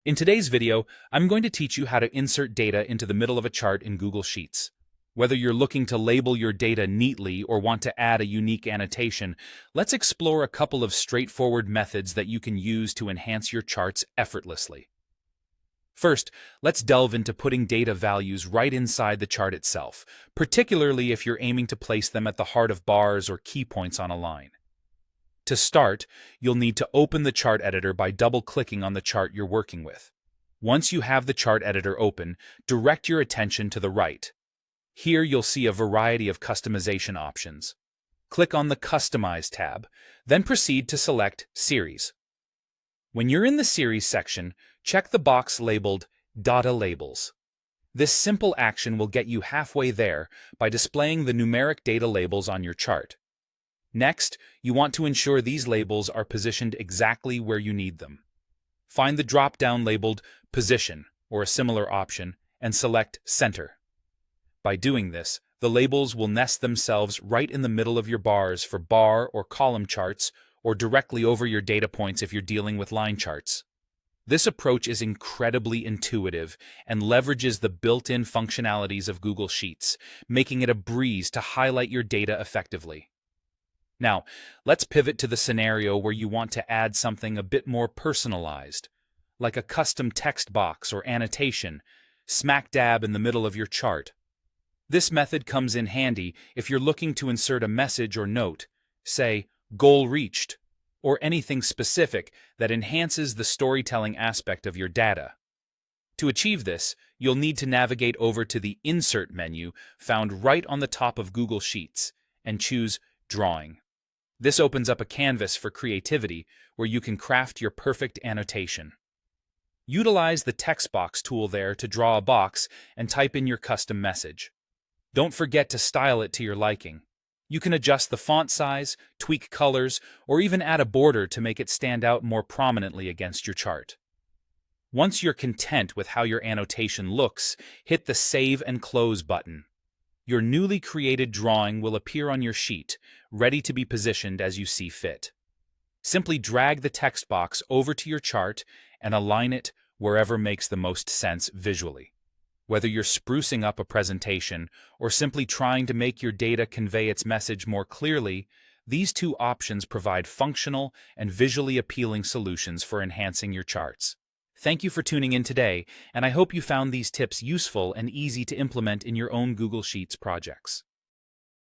In today's video, I'm going to teach you how to insert data into the middle of a chart in Google Sheets. Whether you're looking to label your data neatly or want to add a unique annotation, let's explore a couple of straightforward methods that you can use to enhance your charts effortlessly. First, let's delve into putting data values right inside the chart itself, particularly if you're aiming to place them at the heart of bars or key points on a line. To start, you'll need to open the chart editor by double-clicking on the chart you're working with. Once you have the chart editor open, direct your attention to the right. Here you'll see a variety of customization options. Click on the Customize tab, then proceed to select Series. When you're in the Series section, check the box labeled Data Labels. This simple action will get you halfway there by displaying the numeric data labels on your chart. Next, you want to ensure these labels are positioned exactly where you need them. Find the drop-down labeled Position or a similar option and select Center. By doing this, the labels will nest themselves right in the middle of your bars for bar or column charts or directly over your data points if you're dealing with line charts. This approach is incredibly intuitive and leverages the built-in functionalities of Google Sheets, making it a breeze to highlight your data effectively. Now, let's pivot to the scenario where you want to add something a bit more personalized, like a custom text box or annotation, smack dab in the middle of your chart. This method comes in handy if you're looking to insert a message or note, say, "Goal reached," or anything specific that enhances the storytelling aspect of your data. To achieve this, you'll need to navigate over to the Insert menu found right on the top of Google Sheets and choose Drawing. This opens up a canvas for creativity where you can craft your perfect annotation. Utilize the text box tool there to draw a box and type in your custom message. Don't forget to style it to your liking. You can adjust the font size, tweak colors, or even add a border to make it stand out more prominently against your chart. Once you're content with how your annotation looks, hit the Save and Close button. Your newly created drawing will appear on your sheet, ready to be positioned as you see fit. Simply drag the text box over to your chart and align it wherever makes the most sense visually. Whether you're sprucing up a presentation or simply trying to make your data convey its message more clearly, these two options provide functional and visually appealing solutions for enhancing your charts. Thank you for tuning in today, and I hope you found these tips useful and easy to implement in your own Google Sheets projects.